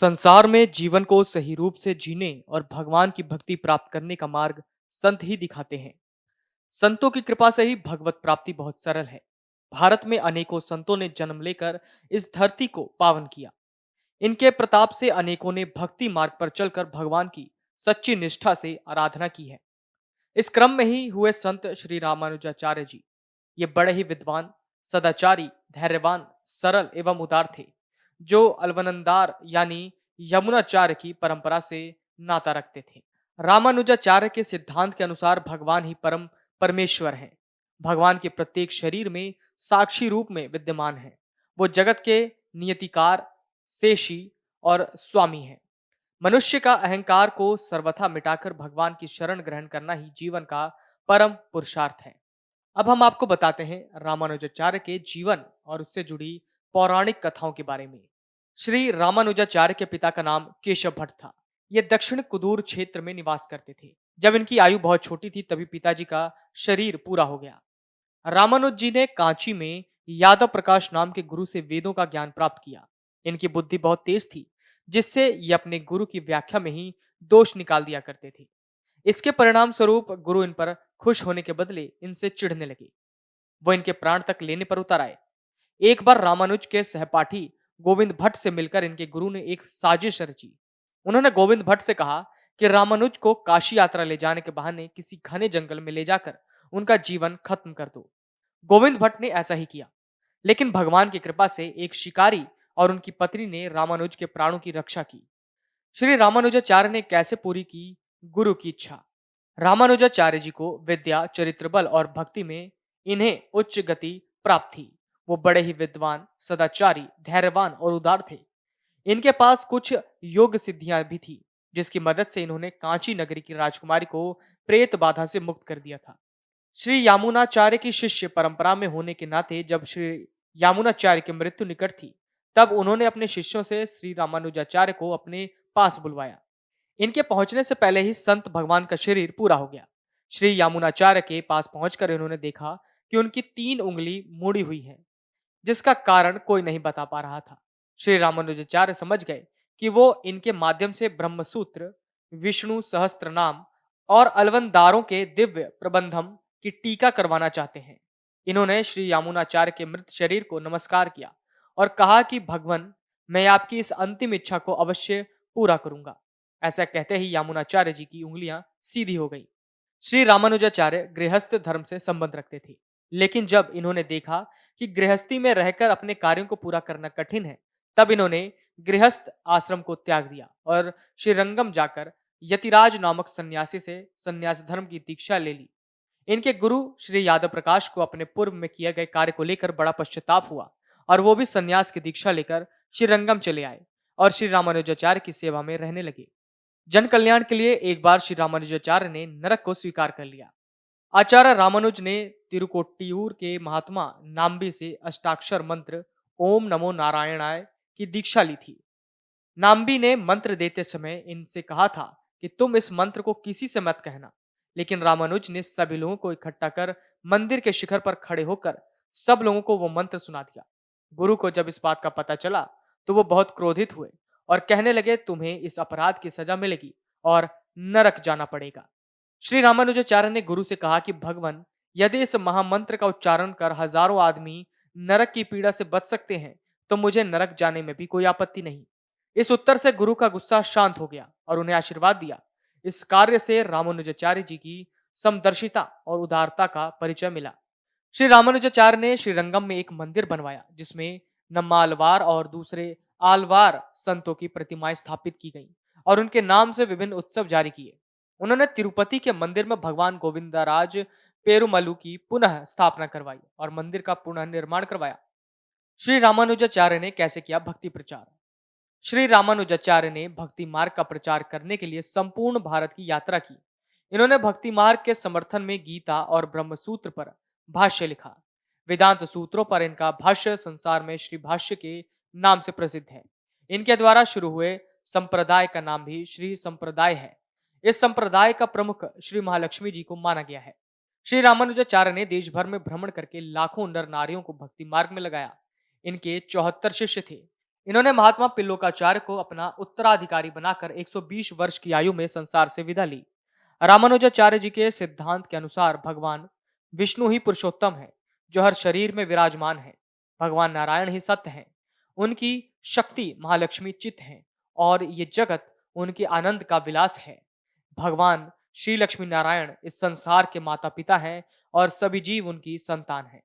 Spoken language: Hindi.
संसार में जीवन को सही रूप से जीने और भगवान की भक्ति प्राप्त करने का मार्ग संत ही दिखाते हैं। संतों की कृपा से ही भगवत प्राप्ति बहुत सरल है। भारत में अनेकों संतों ने जन्म लेकर इस धरती को पावन किया। इनके प्रताप से अनेकों ने भक्ति मार्ग पर चलकर भगवान की सच्ची निष्ठा से आराधना की है। इस क्रम में ही हुए संत श्री रामानुजाचार्य जी। ये बड़े ही विद्वान, सदाचारी, धैर्यवान, सरल एवं उदार थे, जो अलवनंदार यानी यमुनाचार्य की परंपरा से नाता रखते थे। रामानुजाचार्य के सिद्धांत के अनुसार भगवान ही परम परमेश्वर हैं। भगवान के प्रत्येक शरीर में साक्षी रूप में विद्यमान है। वो जगत के नियतिकार, शेषी और स्वामी हैं। मनुष्य का अहंकार को सर्वथा मिटाकर भगवान की शरण ग्रहण करना ही जीवन का परम पुरुषार्थ है। अब हम आपको बताते हैं रामानुजाचार्य के जीवन और उससे जुड़ी पौराणिक कथाओं के बारे में। श्री रामानुजाचार्य के पिता का नाम केशव भट्ट था। ये दक्षिण कुदूर क्षेत्र में निवास करते थे। जब इनकी आयु बहुत छोटी थी तभी पिताजी का शरीर पूरा हो गया। रामानुज जी ने कांची में यादव प्रकाश नाम के गुरु से वेदों का ज्ञान प्राप्त किया। इनकी बुद्धि बहुत तेज थी, जिससे ये अपने गुरु की व्याख्या में ही दोष निकाल दिया करते थे। इसके परिणाम स्वरूप गुरु इन पर खुश होने के बदले इनसे चिढ़ने लगे। वो इनके प्राण तक लेने पर उतर आए। एक बार रामानुज के सहपाठी गोविंद भट्ट से मिलकर इनके गुरु ने एक साजिश रची। उन्होंने गोविंद भट्ट से कहा कि रामानुज को काशी यात्रा ले जाने के बहाने किसी घने जंगल में ले जाकर उनका जीवन खत्म कर दो। गोविंद भट्ट ने ऐसा ही किया, लेकिन भगवान की कृपा से एक शिकारी और उनकी पत्नी ने रामानुज के प्राणों की रक्षा की। श्री रामानुजाचार्य ने कैसे पूरी की गुरु की इच्छा। रामानुजाचार्य जी को विद्या, चरित्र बल और भक्ति में इन्हें उच्च गति प्राप्त थी। वो बड़े ही विद्वान, सदाचारी, धैर्यवान और उदार थे। इनके पास कुछ योग सिद्धियां भी थी, जिसकी मदद से इन्होंने कांची नगरी की राजकुमारी को प्रेत बाधा से मुक्त कर दिया था। श्री यामुनाचार्य की शिष्य परंपरा में होने के नाते जब श्री यामुनाचार्य की मृत्यु निकट थी, तब उन्होंने अपने शिष्यों से श्री रामानुजाचार्य को अपने पास बुलवाया। इनके पहुंचने से पहले ही संत भगवान का शरीर पूरा हो गया। श्री यामुनाचार्य के पास पहुंचकर इन्होंने देखा कि उनकी 3 उंगली मुड़ी हुई है, जिसका कारण कोई नहीं बता पा रहा था। श्री रामानुजाचार्य समझ गए कि वो इनके माध्यम से ब्रह्मसूत्र, विष्णु सहस्त्र नाम और अलवंदारों के दिव्य प्रबंधम की टीका करवाना चाहते हैं। इन्होंने श्री यामुनाचार्य के मृत शरीर को नमस्कार किया और कहा कि भगवान, मैं आपकी इस अंतिम इच्छा को अवश्य पूरा करूंगा। ऐसा कहते ही यामुनाचार्य जी की उंगलियां सीधी हो गई। श्री रामानुजाचार्य गृहस्थ धर्म से संबंध रखते थे, लेकिन जब इन्होंने देखा कि गृहस्थी में रहकर अपने कार्यों को पूरा करना कठिन है, तब इन्होंने गृहस्थ आश्रम को त्याग दिया और श्रीरंगम जाकर यतिराज नामक सन्यासी से सन्यास धर्म की दीक्षा ले ली। इनके गुरु श्री यादव प्रकाश को अपने पूर्व में किए गए कार्य को लेकर बड़ा पश्चाताप हुआ और वो भी सन्यास की दीक्षा लेकर श्रीरंगम चले आए और श्री रामानुजाचार्य की सेवा में रहने लगे। जन कल्याण के लिए एक बार श्री रामानुजाचार्य ने नरक को स्वीकार कर लिया। आचार्य रामानुज ने तिरुकोट्टियूर के महात्मा नाम्बी से अष्टाक्षर मंत्र ओम नमो नारायणाय की दीक्षा ली थी। नाम्बी ने मंत्र देते समय इनसे कहा था कि तुम इस मंत्र को किसी से मत कहना, लेकिन रामानुज ने सभी लोगों को इकट्ठा कर मंदिर के शिखर पर खड़े होकर सब लोगों को वो मंत्र सुना दिया। गुरु को जब इस बात का पता चला तो वो बहुत क्रोधित हुए और कहने लगे, तुम्हें इस अपराध की सजा मिलेगी और नरक जाना पड़ेगा। श्री रामानुजाचार्य ने गुरु से कहा कि भगवान, यदि इस महामंत्र का उच्चारण कर हजारों आदमी नरक की पीड़ा से बच सकते हैं, तो मुझे नरक जाने में भी कोई आपत्ति नहीं। इस उत्तर से गुरु का गुस्सा शांत हो गया और उन्हें आशीर्वाद दिया। इस कार्य से रामानुजाचार्य जी की समदर्शिता और उदारता का परिचय मिला। श्री रामानुजाचार्य ने श्रीरंगम में एक मंदिर बनवाया, जिसमें नम्मालवार और दूसरे आलवार संतों की प्रतिमाएं स्थापित की गईं और उनके नाम से विभिन्न उत्सव जारी किए। उन्होंने तिरुपति के मंदिर में भगवान गोविंदराज पेरुमलु की पुनः स्थापना करवाई और मंदिर का पुनः निर्माण करवाया। श्री रामानुजाचार्य ने कैसे किया भक्ति प्रचार। श्री रामानुजाचार्य ने भक्ति मार्ग का प्रचार करने के लिए संपूर्ण भारत की यात्रा की। इन्होंने भक्ति मार्ग के समर्थन में गीता और ब्रह्मसूत्र पर भाष्य लिखा। वेदांत सूत्रों पर इनका भाष्य संसार में श्री भाष्य के नाम से प्रसिद्ध है। इनके द्वारा शुरू हुए संप्रदाय का नाम भी श्री संप्रदाय है। इस संप्रदाय का प्रमुख श्री महालक्ष्मी जी को माना गया है। श्री रामानुजाचार्य ने देश भर में भ्रमण करके लाखों नर नारियों को भक्ति मार्ग में लगाया। इनके 74 शिष्य थे। इन्होंने महात्मा पिल्लोकाचार्य को अपना उत्तराधिकारी बनाकर 120 वर्ष की आयु में संसार से विदा ली। रामानुजाचार्य जी के सिद्धांत के अनुसार भगवान विष्णु ही पुरुषोत्तम है, जो हर शरीर में विराजमान है। भगवान नारायण ही सत्य हैं। उनकी शक्ति महालक्ष्मी चित्त है और ये जगत उनके आनंद का विलास है। भगवान श्री लक्ष्मी नारायण इस संसार के माता पिता हैं और सभी जीव उनकी संतान हैं।